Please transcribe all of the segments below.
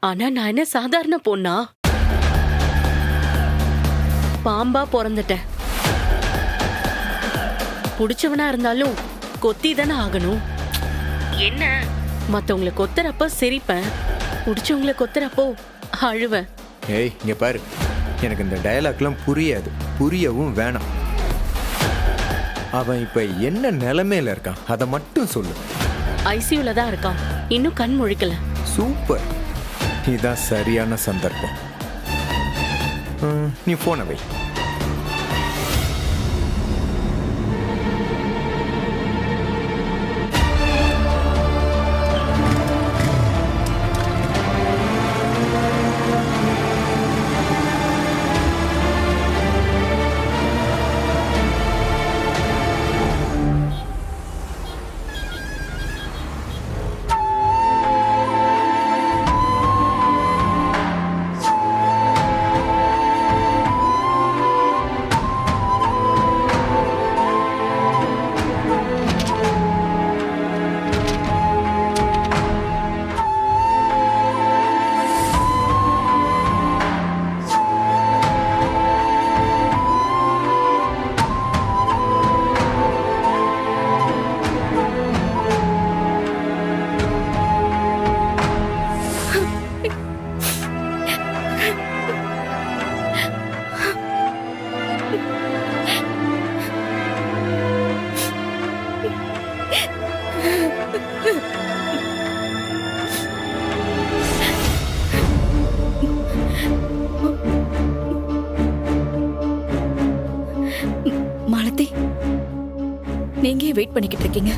ஆனா நான் என்ன சாதாரண பொண்ணா? பாம்பா பிறந்துட்டேன். புடிச்சவனா இருந்தாலும் கொத்தி தானே ஆகணும். என்ன மத்தவங்களை கொத்துறப்ப சிரிப்பேன், புடிச்சவங்களை கொத்துறப்போ அழுவேன். ஏய் இங்க பாரு, எனக்கு இந்த டயலாக்லாம் புரியாது, புரியவும் வேணாம். அவன் இப்ப என்ன நிலைமையில இருக்கான் அதை மட்டும் சொல்லு. ஐசியூல தான் இருக்கான், இன்னும் கண் முழிக்கல. சூப்பர், இதான் சரியான சந்தர்ப்பம். நீ போனை வை. மாலதி, நீங்க வெயிட் பண்ணிக்கிட்டு இருக்கீங்க,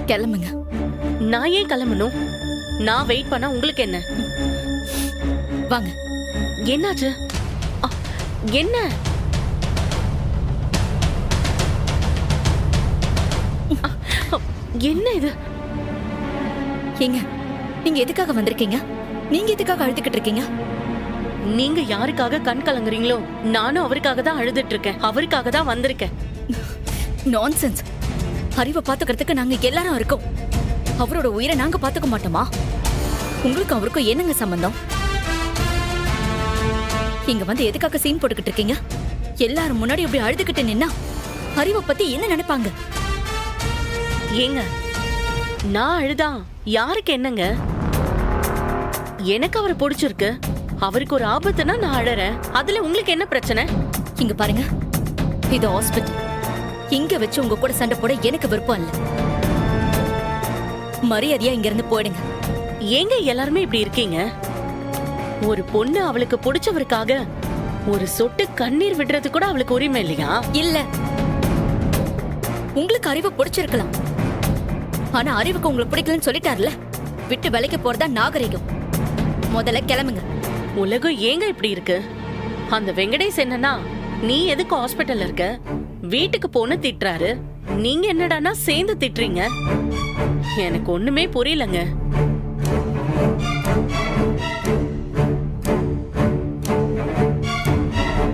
கிளம்புங்க. நான் ஏன் கிளம்பணும்? நான் வெயிட் பண்ணா உங்களுக்கு என்ன? வாங்க. என்னாச்சு? என்ன? என்ன இது? ஏங்க, நீங்க எதுக்காக வந்திருக்கீங்க? நீங்க எதுக்காக அழுதுகிட்டு இருக்கீங்க? நீங்க யாருக்காக கண் கலங்குறீங்களோ நானும் அவருக்காக தான் அழுதுட்டு இருக்கேன், அவருக்காக தான் வந்திருக்கேன். நான்சென்ஸ். அறிவை பாத்துக்கிறதுக்கு நாங்க எல்லாரும் இருக்கோம். அவரோட உயிரை நாங்க பாத்துக்க மாட்டோமா? உங்களுக்கு அவருக்கும் என்னங்க சம்பந்தம்? இங்க வந்து எதுக்காக சீன் போட்டுக்கிட்டு இருக்கீங்க? எல்லாரும் முன்னாடி இப்படி அழுதுகிட்டு நின்னா அறிவை பத்தி என்ன நினைப்பாங்க? ஏங்க, நான் அழுதா யாருக்கு என்னங்க? எனக்கு அவரை பிடிச்சிருக்கு, அவருக்கு ஒரு ஆபத்துனா நான் அழறேன், அதுல உங்களுக்கு என்ன பிரச்சனை? இங்க பாருங்க, இது ஹாஸ்பிட்டல். இங்க வச்சு உங்க கூட சண்டை போட எனக்கு விருப்பம் இல்ல. மரியாதையா இங்க இருந்து போயிடுங்க. ஏங்க எல்லாருமே இப்படி இருக்கீங்க? ஒரு பொண்ணு அவளுக்கு பிடிச்சவருக்காக ஒரு சொட்டு கண்ணீர் விடுறது கூட அவளுக்கு உரிமை இல்லையா? இல்ல, உங்களுக்கு அறிவு பிடிச்சிருக்கலாம், ஆனா அறிவுக்கு உங்களுக்கு பிடிக்கலன்னு சொல்லிட்டார்ல. விட்டு விலைக்கு போறதா நாகரிகம். முதல்ல கிளம்புங்க. உலகம் ஏங்க இப்படி இருக்கு? அந்த வெங்கடேஷ் என்னன்னா, நீ எதுக்கு ஹாஸ்பிட்டல்ல இருக்க, வீட்டுக்கு போன திட்டுறாரு, நீங்க என்னடானா சேர்ந்து திட்டுறீங்க. எனக்கு ஒண்ணுமே புரியலங்க.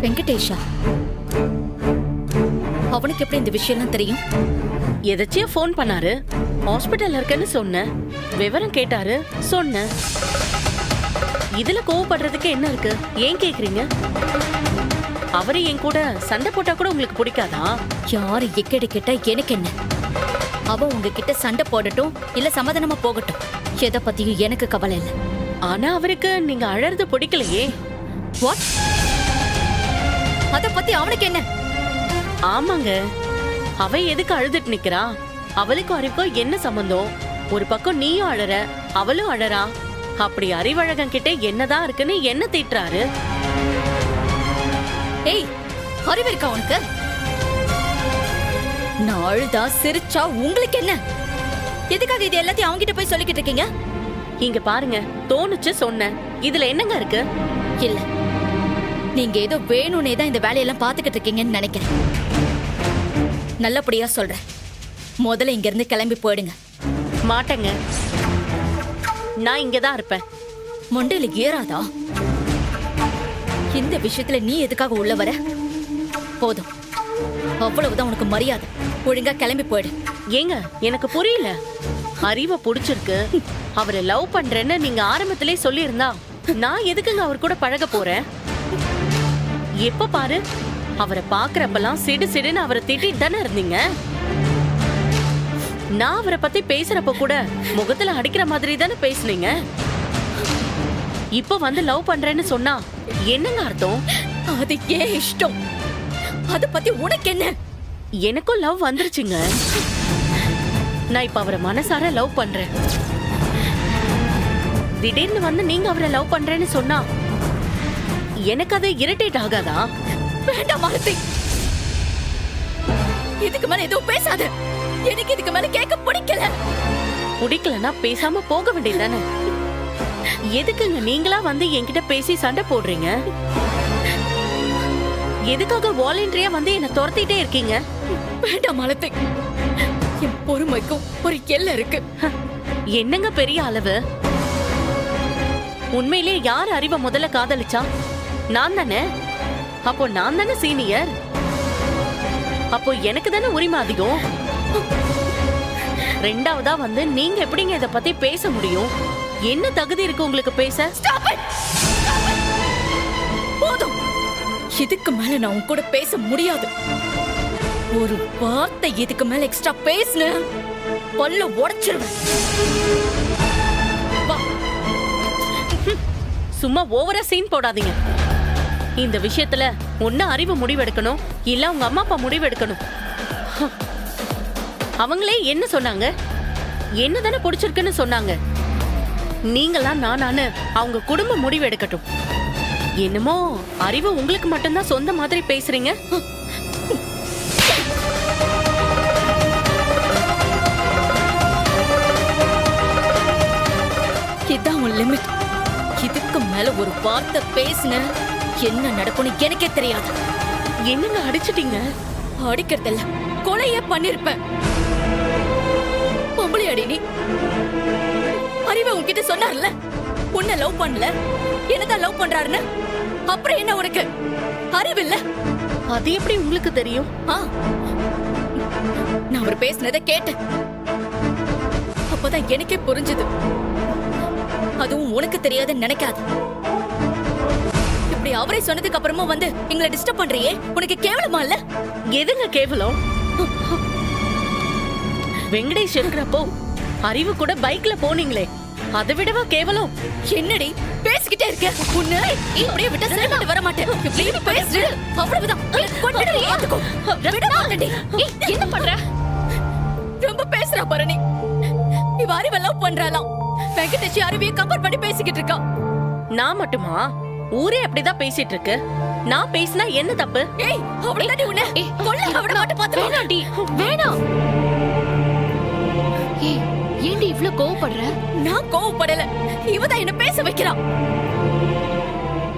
வெங்கடேஷா? அவனுக்கு எப்படி இந்த விஷயம்லாம் தெரியும்? எதாச்சியா போன் பண்ணாரு, ஹாஸ்பிட்டல்ல இருக்கேன்னு சொன்னேன், விவரம் கேட்டாரு, சொன்னேன். இதுல கோவப்படுறதுக்கு என்ன இருக்கு? ஏன் கேக்குறீங்க? அவரு என் கூட சண்டை போட்டா கூட உங்களுக்கு பிடிக்காதா? யாரு எக்கடி கேட்டா எனக்கு என்ன? அவ உங்ககிட்ட சண்டை போடட்டும், இல்ல சமாதானமா போகட்டும், எதை பத்தியும் எனக்கு கவலை இல்லை. ஆனா அவருக்கு நீங்க அழறது பிடிக்கலையே. வாட்? அத பத்தி அவனுக்கு என்ன? ஆமாங்க, அவ எதுக்கு அழுதுட்டு நிக்கிறா? அவளுக்கும் அறிவுக்கும் என்ன சம்பந்தம்? ஒரு பக்கம் நீயும் அழற, அவளும் அழறா. அப்படி அறிவழகன் கிட்ட என்னதான் இருக்குன்னு என்ன திட்டுறாரு? ஏய், அறிவு இருக்கா உனக்கு? நான் அழுதா சிரிச்சா உங்களுக்கு என்ன? எதுக்காக இது எல்லாத்தையும் அவங்கிட்ட போய் சொல்லிக்கிட்டு இருக்கீங்க? இங்க பாருங்க, தோணுச்சு சொன்னேன், இதுல என்னங்க இருக்கு? இல்ல, நீங்க ஏதோ வேணும்னே தான் இந்த வேலையெல்லாம் பாத்துக்கிட்டு இருக்கீங்கன்னு நினைக்கிறேன். நல்லபடியா சொல்றேன், முதல்ல இங்க இருந்து கிளம்பி போயிடுங்க. மாட்டேங்க, நான் இங்கதான் இருப்பேன். மொண்டையில ஏறாதா? இந்த விஷயத்துல நீ எதுக்காக உள்ள வர? போதும், அவ்வளவுதான் உனக்கு மரியாதை. ஒழுங்கா கிளம்பி போயிடு. ஏங்க, எனக்கு புரியல. அறிவை புடிச்சிருக்கு, அவரை லவ் பண்றேன்னு நீங்க ஆரம்பத்திலே சொல்லியிருந்தா நான் எதுக்குங்க அவர் கூட பழக போறேன்? எப்ப பாரு அவரை பாக்குறப்பெல்லாம் சிடு சிடுன்னு அவரை திட்டிட்டு தானே இருந்தீங்க. நான் அவரை பத்தி பேசுறப்ப கூட முகத்துல அடிக்கிற மாதிரி தானே பேசுனீங்க. இப்ப வந்து லவ் பண்றேன்னு சொன்னா என்னங்க அர்த்தம்? அது ஏன் இஷ்டம், அத பத்தி உனக்கு என்ன? எனக்கும் லவ் வந்துருச்சுங்க. நான் இப்ப அவரை மனசார லவ் பண்றேன். திடீர்னு வந்து நீங்க அவரை லவ் பண்றேன்னு சொன்னா எனக்கு அது இரிட்டேட் ஆகாதா? வேண்டாம் மாலதி, இதுக்கு மேல எதுவும் பேசாத. எனக்கு இதுக்கு மேல கேட்க பிடிக்கல. பிடிக்கலன்னா பேசாம போக வேண்டியதானே. எதுக்குங்க நீங்களா வந்து என்கிட்ட பேசி சண்டை போடுறீங்க? எதுக்காக வாலண்டரியா வந்து என்ன துரத்திட்டே இருக்கீங்க? வேண்டாம் மாலதி, என் பொறுமைக்கும் ஒரு எல்லை இருக்கு. என்னங்க பெரிய அளவு? உண்மையிலே யார் அறிவை முதல்ல காதலிச்சா? நான் தானே. அப்போ நான் தானே சீனியர். அப்போ எனக்கு தானே உரிமை அதிகம். ரெண்டாவதா வந்து நீங்க எப்படிங்க இத பத்தி பேச முடியும்? என்ன தகுதி இருக்கு உங்களுக்கு பேச? போதும், இதுக்கு மேல நான் உன் கூட பேச முடியாது. ஒரு வார்த்தை இதுக்கு மேல எக்ஸ்ட்ரா பேசுன பல்ல உடைச்சிருவேன். சும்மா ஓவரா சீன் போடாதீங்க. இந்த விஷயத்துல ஒண்ணு அறிவு முடிவெடுக்கணும், இல்ல உங்க அம்மா அப்பா முடிவெடுக்கணும். அவங்களே என்ன சொன்னாங்க? என்ன தானே பிடிச்சிருக்குன்னு சொன்னாங்க. நீங்களாம் நானானு அவங்க குடும்ப முடிவு எடுக்கட்டும். என்னமோ அறிவு உங்களுக்கு மட்டும்தான் சொந்த மாதிரி பேசுறீங்க. இதான் உன் லிமிட். இதுக்கு மேல ஒரு வார்த்தை பேசுன என்ன நடக்கும்னு எனக்கே தெரியாது. என்னங்க அடிச்சிட்டீங்க? அடிக்கிறதில்ல, கொலையே பண்ணிருப்பேன். பொம்பளை அடி நீ. அறிவை உன்கிட்ட சொன்னார்ல, உன்னை லவ் பண்ணல, என்னதான் லவ் பண்றாருன்னு. அப்புறம் என்ன உனக்கு அறிவு இல்ல? அது எப்படி உங்களுக்கு தெரியும்? நான் அவர் பேசினதை கேட்டேன். அப்பதான் எனக்கே புரிஞ்சது. அதுவும் உனக்கு தெரியாதுன்னு நினைக்காது. இப்படி அவரே சொன்னதுக்கு அப்புறமா வந்து எங்களை டிஸ்டர்ப் பண்றியே, உனக்கு கேவலமா இல்ல? எதுங்க கேவலம்? வெங்கடேஷ் இருக்கிறப்போ அறிவு கூட பைக்ல போனீங்களே, அதை விடவா கேவலம்? என்னடி பேசிக்கிட்டே இருக்க? உன்னை இப்படியே விட்டா சரிப்பட்டு வர மாட்டேன். இப்படியே பேசு, அவ்வளவுதான். கொண்டுடுவே, ஏத்துக்கோ. விட மாட்டேன்டி. என்ன பண்ற? ரொம்ப பேசுறா பரணி. இவ அறிவை லவ் பண்றாளாம். வெங்கடேஷ் அறிவியை கம்பேர் பண்ணி பேசிக்கிட்டு இருக்கா. நான் மட்டுமா? ஊரே அப்படிதான் பேசிட்டு இருக்கு. நான் பேசினா என்ன தப்பு? ஏய், அவளடி உன்னை கொல்ல அவட மட்டும் பாத்து. வேணாடி, வேணாம். ஏய், ஏன்டி இவ்ளோ கோவப்படுற? நான் கோவப்படல, இவதான் என்ன பேச வைக்கிறா.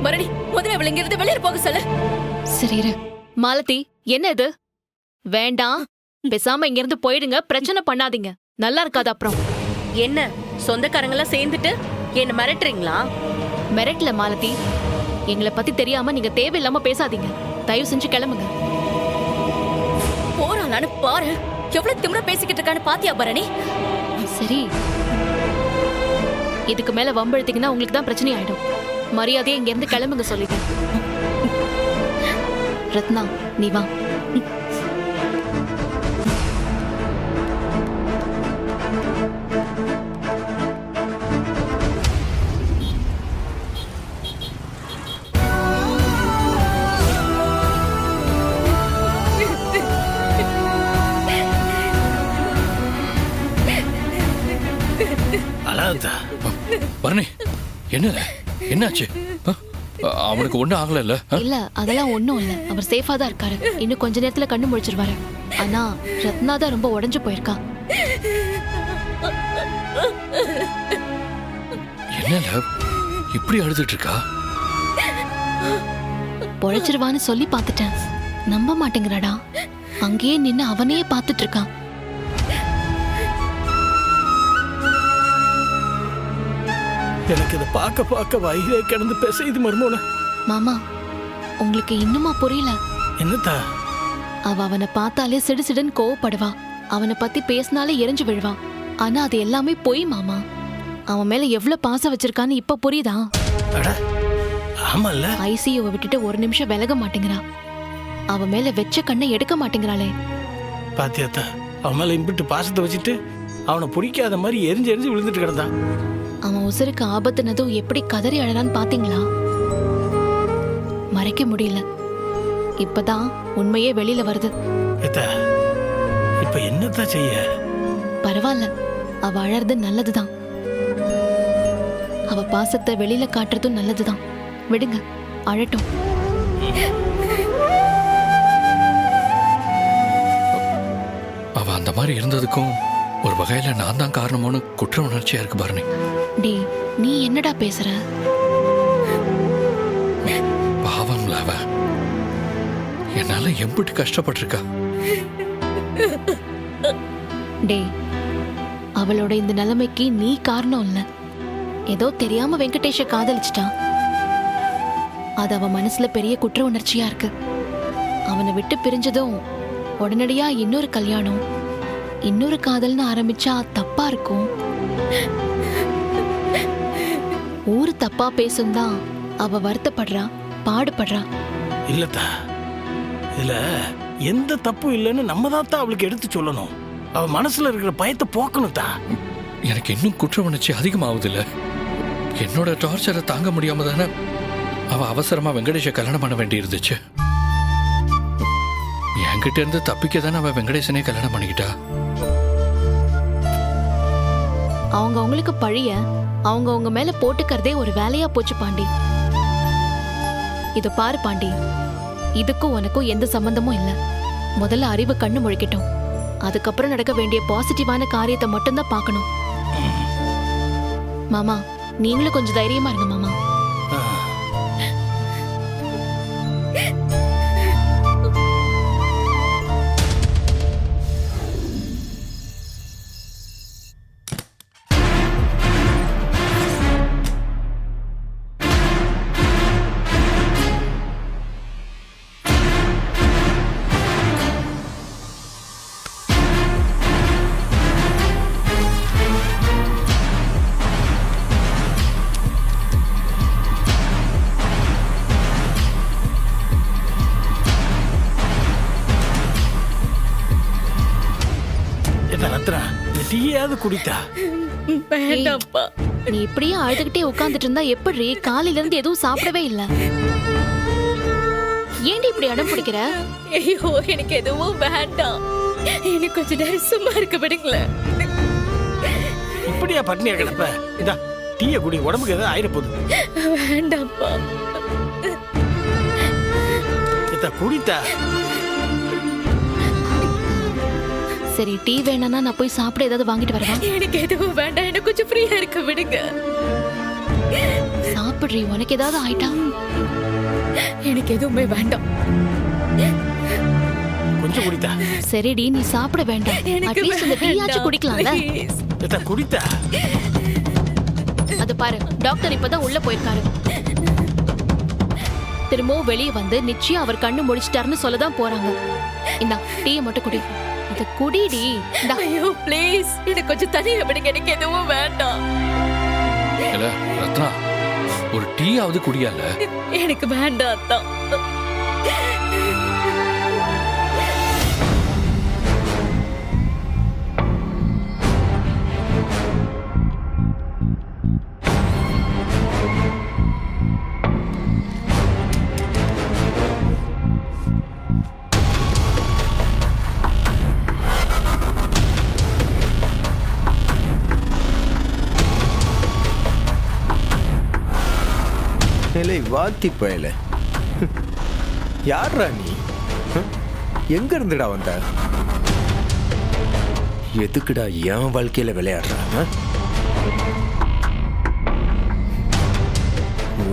பரணி, முதல்ல அவளை இங்க இருந்து வெளியே போக சொல்லு. சரி இரு. மாலதி, என்ன இது? வேண்டாம், பேசாம இங்க இருந்து போயிடுங்க. பிரச்சனை பண்ணாதீங்க, நல்லா இருக்காது அப்புறம். என்ன சொந்தக்காரங்களாம் சேர்ந்துட்டு என்ன மிரட்டுறீங்களா? மிரட்டல மாலதி, எங்களை பத்தி தெரியாம நீங்க தேவையில்லாம பேசாதீங்க. தயவு செஞ்சு கிளம்புங்க. போறாளான்னு பாரு. எவ்வளவு திமிரா பேசிக்கிட்டு இருக்கான்னு பாத்தியா பரணி? சரி, இதுக்கு மேல வம்பெழுத்தீங்கன்னா உங்களுக்கு தான் பிரச்சனை ஆயிடும். மரியாதையா இங்க இருந்து கிளம்புங்க சொல்லிட்டேன். ரத்னா, நீ வா. பரணி, என்ன என்னாச்சு? அவனுக்கு ஒண்ணும் ஆகல? இல்ல, அதெல்லாம் ஒண்ணும் இல்ல. அவர் சேஃபா தான் இருக்காரு. இன்னும் கொஞ்ச நேரத்துல கண்ணு முழிச்சிருவாரு. ஆனா ரத்னா தான் ரொம்ப உடைஞ்சு போயிருக்கா. என்ன இப்படி அழுதுட்டு இருக்கா? பொழைச்சிருவான்னு சொல்லி பாத்துட்டேன், நம்ப மாட்டேங்கிறாடா. அங்கேயே நின்னு அவனையே பாத்துட்டு இருக்கான். எனக்கு இதை பார்க்க பார்க்க வயிறே கிடந்து பேச மருமோன. மாமா, உங்களுக்கு இன்னுமா புரியல? என்னத்தா? அவனை பார்த்தாலே சிடு சிடுன்னு கோவப்படுவா. அவனை பத்தி பேசினாலே எரிஞ்சு விழுவா. ஆனா அது எல்லாமே பொய் மாமா. அவன் மேல எவ்வளவு பாசம் வச்சிருக்கான்னு இப்ப புரியுதா? அட ஆமால்ல. ஐசியூவை விட்டுட்டு ஒரு நிமிஷம் விலக மாட்டேங்கிறா. அவன் மேல வெச்ச கண்ணை எடுக்க மாட்டேங்கிறாளே. பாத்தியாத்தா, அவன் மேல இம்பிட்டு பாசத்தை வச்சுட்டு அவனை பிடிக்காத மாதிரி எரிஞ்சு எரிஞ்சு விழுந்துட்டு கிடந்தான். அவன் உசுருக்கு ஆபத்துனதும் எப்படி கதறி அழறான்னு பாத்தீங்களா? மறைக்க முடியல. இப்பதான் உண்மையே வெளியில வருது. ஏத்தா, இப்ப என்னத்தான் செய்ய? பரவாயில்ல, அவ அழறது நல்லதுதான். அவ பாசத்தை வெளியில காட்டுறதும் நல்லதுதான். விடுங்க, அழட்டும். அவ அந்த மாதிரி இருந்ததுக்கும் ஒரு வகையில நான் தான் காரணமான குற்ற உணர்ச்சியா இருக்கு பரணி. டே, நீ என்னடா பேசுற? பாவம்ல அவ என்னால எம்பிட்டு கஷ்டப்பட்டிருக்கா. டே, அவளோட இந்த நிலைமைக்கு நீ காரணம் இல்ல. ஏதோ தெரியாம வெங்கடேஷ காதலிச்சிட்டான். அது அவ மனசுல பெரிய குற்ற உணர்ச்சியா இருக்கு. அவனை விட்டு பிரிஞ்சதும் உடனடியா இன்னொரு கல்யாணம், இன்னொரு காதல்னு ஆரம்பிச்சா தப்பா இருக்கும். ஊரு தப்பா பேசும் தான் அவ வருத்தப்படுறா, பாடுபடுறா. இல்லத்தா, இதுல எந்த தப்பும் இல்லைன்னு நம்ம தான் அவளுக்கு எடுத்து சொல்லணும். அவ மனசுல இருக்கிற பயத்தை போக்கணும் தான். எனக்கு இன்னும் குற்ற உணர்ச்சி அதிகமாகுது இல்ல. என்னோட டார்ச்சரை தாங்க முடியாம தானே அவ அவசரமா வெங்கடேஷ கல்யாணம் பண்ண வேண்டி இருந்துச்சு. என்கிட்ட இருந்து தப்பிக்க தானே அவ வெங்கடேசனே கல்யாணம் பண்ணிக்கிட்டா. அவங்களுக்கு பழிய அவங்க மேல போட்டுக்கிறதே ஒரு வேலையா போச்சு பாண்டி. இத பாரு பாண்டி, இதுக்கும் உனக்கும் எந்த சம்பந்தமும் இல்ல. முதல்ல அறிவு கண்ணு முழிக்கட்டும். அதுக்கப்புறம் நடக்க வேண்டிய பாசிட்டிவான காரியத்தை மட்டும்தான் பார்க்கணும். மாமா, நீங்களும் கொஞ்சம் தைரியமா இருங்க மாமா. டீயாவது குடித்தா? வேண்டாம்ப்பா. நீ இப்படியே அழுதுகிட்டே உட்கார்ந்துட்டு இருந்தா எப்படி? காலையில இருந்து எதுவும் சாப்பிடவே இல்ல. ஏன்டி இப்படி அடம் பிடிக்கிற? ஐயோ, எனக்கு எதுவும் வேண்டாம். எனக்கு கொஞ்சம் நேரம் சும்மா இருக்க விடுங்களேன். இப்படியா பட்னியா கிடப்ப? இதா டீய குடி, உடம்புக்கு ஏதாவது ஆயிர போகுது. வேண்டாம்ப்பா. குடித்தா? சரி, டீ வேணானா நான் போய் சாப்பிட ஏதாவது வாங்கிட்டு வரேன். எனக்கு எதுவும் வேண்டாம், எனக்கு கொஞ்சம் ஃப்ரீயா இருக்க விடுங்க. சாப்பிடுறீ, உனக்கு ஏதாவது ஆயிட்டா? எனக்கு எதுவுமே வேண்டாம். கொஞ்சம் குடித்தா? சரிடி, நீ சாப்பிட வேண்டாம். அட்லீஸ்ட் இந்த டீயாச்சும் குடிக்கலாம்ல. குடித்தா? அது பாரு, டாக்டர் இப்பதான் உள்ள போயிருக்காரு. திரும்பவும் வெளியே வந்து நிச்சயம் அவர் கண்ணு முடிச்சிட்டாருன்னு சொல்லதான் போறாங்க. இந்தா டீயை மட்டும் குடி. இது குடிடி. ஐயோ ப்ளீஸ், எனக்கு கொஞ்சம் தனியா விடுங்க. எனக்கு எதுவும் வேண்டாம். இல்ல ரத்னா, ஒரு டீயாவது குடியால? எனக்கு வேண்டாம் தான். வாத்தி பயல, யாரா நீ? எங்க இருந்துடா வந்த? எதுக்குடா என் வாழ்க்கையில விளையாடுறா?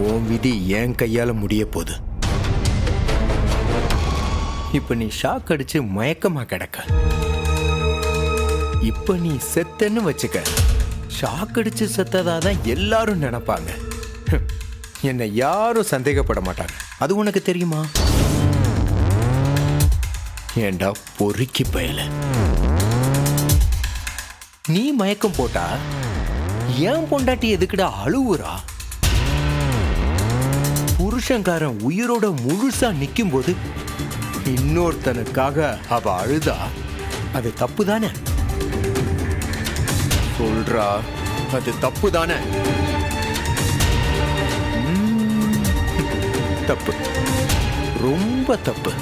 உன் விதி என் கையால முடிய போகுது. இப்ப நீ ஷாக் அடிச்சு மயக்கமா கிடக்க. இப்ப நீ செத்தன்னு வச்சுக்க. ஷாக் அடிச்சு செத்ததாதான் எல்லாரும் நினைப்பாங்க. என்னை யாரும் சந்தேகப்பட மாட்டாங்க. அது உனக்கு தெரியுமா? ஏண்டா பொறுக்கி பயல, நீ மயக்கம் போட்டா ஏன் பொண்டாட்டி எதுக்குடா அழுவுறா? புருஷன்காரன் உயிரோட முழுசா நிக்கும் போது இன்னொருத்தனுக்காக அவ அழுதா அது தப்பு தானே? சொல்றா, அது தப்பு தானே? தப்பு, ரொம்ப தப்பு.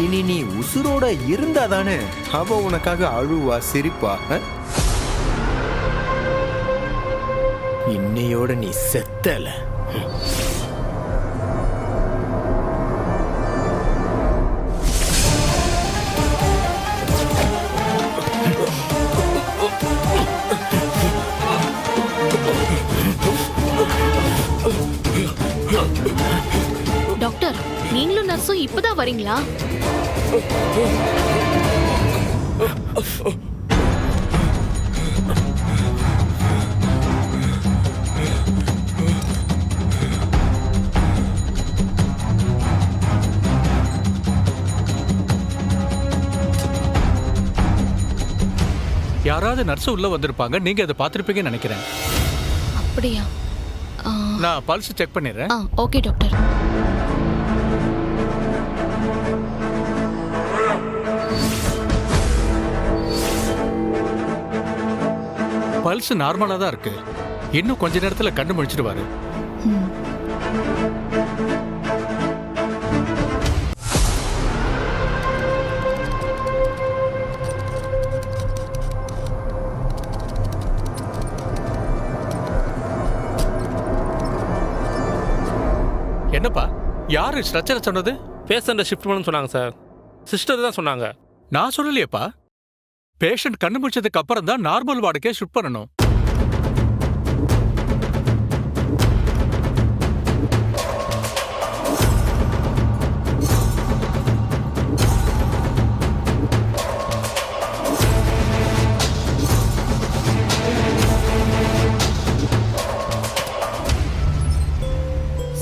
இனி நீ உசுரோட இருந்தா தானே அவ உனக்காக அழுவா, சிரிப்பா. இன்னையோட நீ செத்தல. டாக்டர், நீங்களும் நர்ஸும் இப்பதான் வரீங்களா? யாராவது நர்ஸ் உள்ள வந்திருப்பாங்க, நீங்க அதை பார்த்திருப்பீங்கன்னு நினைக்கிறேன். அப்படியா? நான் பல்ஸ் செக் பண்ணிடுறேன். Okay doctor. பல்ஸ் நார்மலா தான் இருக்கு. இன்னும் கொஞ்ச நேரத்துல கண்ணு முழிச்சிடுவாரு. என்னப்பா, யாரு ஸ்ட்ரெச்சரை சொன்னது? பேஷண்ட்டை ஷிஃப்ட் பண்ணணும்னு சொன்னாங்க சார். சிஸ்டர் தான் சொன்னாங்க. நான் சொல்லலையேப்பா. பேஷண்ட் கண்ணு முடிச்சதுக்கு அப்புறம் தான் நார்மல் வார்டுக்கே ஷிஃப்ட் பண்ணணும்.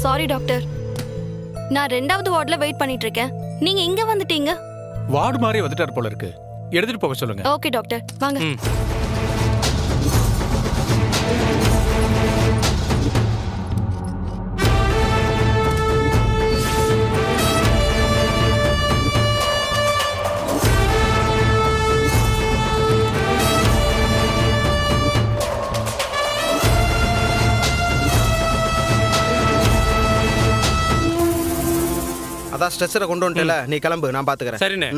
சாரி டாக்டர், நான் 2வது வார்டுல வெயிட் பண்ணிட்டு இருக்கேன். நீங்க இங்க வந்துட்டீங்க. வார்டு மாதிரி வந்துட்டார் போல இருக்கு. எடுத்துட்டு போக சொல்லுங்க. ஓகே டாக்டர், வாங்க. அதான் ஸ்ட்ரெச்சரை கொண்டு வந்துட்டல, நீ கிளம்பு, நான் பாத்துக்கிறேன். சரிண்ணே.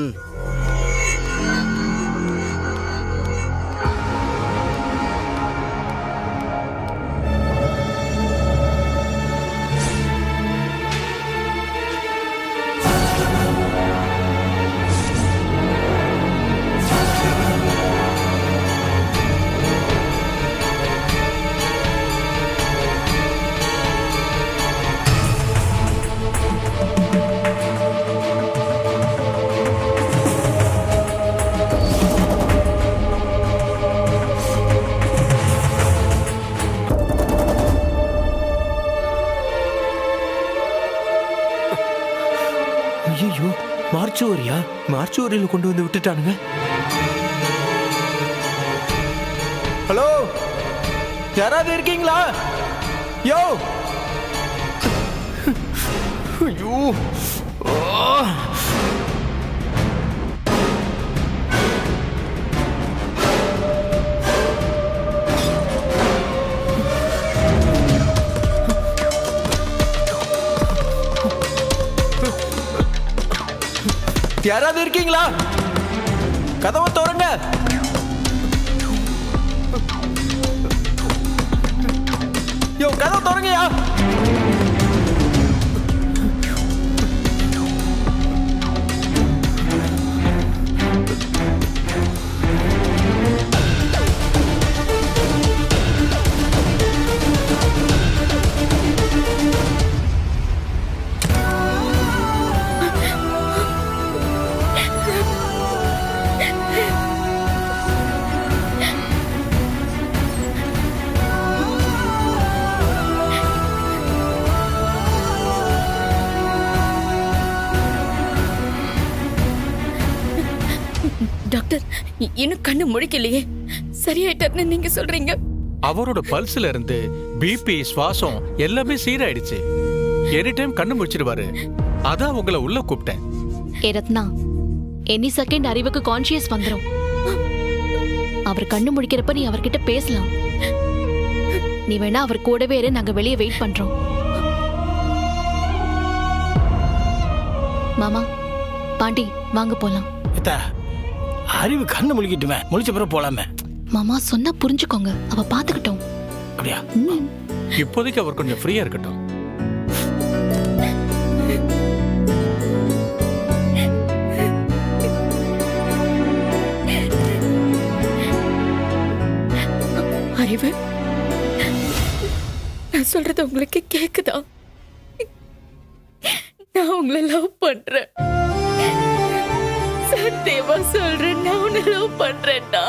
ஐயோ, மார்ச்சுவரியா? மார்ச்சுவரியில் கொண்டு வந்து விட்டுட்டானுங்க. ஹலோ, யாராவது இருக்கீங்களா? யோ, ஐயோ, யாராவது இருக்கீங்களா? கதவை திறங்க. யோ, கதவை திறங்கயா. டாக்டர் இன்னும் கண்ணு முழிக்கலையே, சரியாயிட்டாருன்னு நீங்க சொல்றீங்க? அவரோட பல்ஸ்ல இருந்து பிபி, சுவாசம் எல்லாமே சீராயிடுச்சு. எனி டைம் கண்ணு முடிச்சிடுவாரு. அதான் உங்களை உள்ள கூப்பிட்டேன். ஏ ரத்னா, எனி செகண்ட் அறிவுக்கு கான்ஷியஸ் வந்துரும். அவர் கண்ணு முடிக்கிறப்ப நீ அவர்கிட்ட பேசலாம். நீ வேணா அவர் கூடவே இரு, நாங்க வெளியே வெயிட் பண்றோம். மாமா, பாண்டி, வாங்க போலாம். அறிவு கண்ணு முழிக்கிட்டுமே, முழிச்ச பிறகு போலாமே. மாமா சொன்னா புரிஞ்சுக்கோங்க, அவ பாத்துக்கிட்டோம். அப்படியா? இப்போதைக்கு அவர் கொஞ்சம் ஃப்ரீயா இருக்கட்டும். அறிவு, நான் சொல்றது உங்களுக்கு கேக்குதா? நான் உங்களை லவ் பண்றேன். சத்தியமா சொல்றேன், நான் உன்னை லவ் பண்றேன்டா.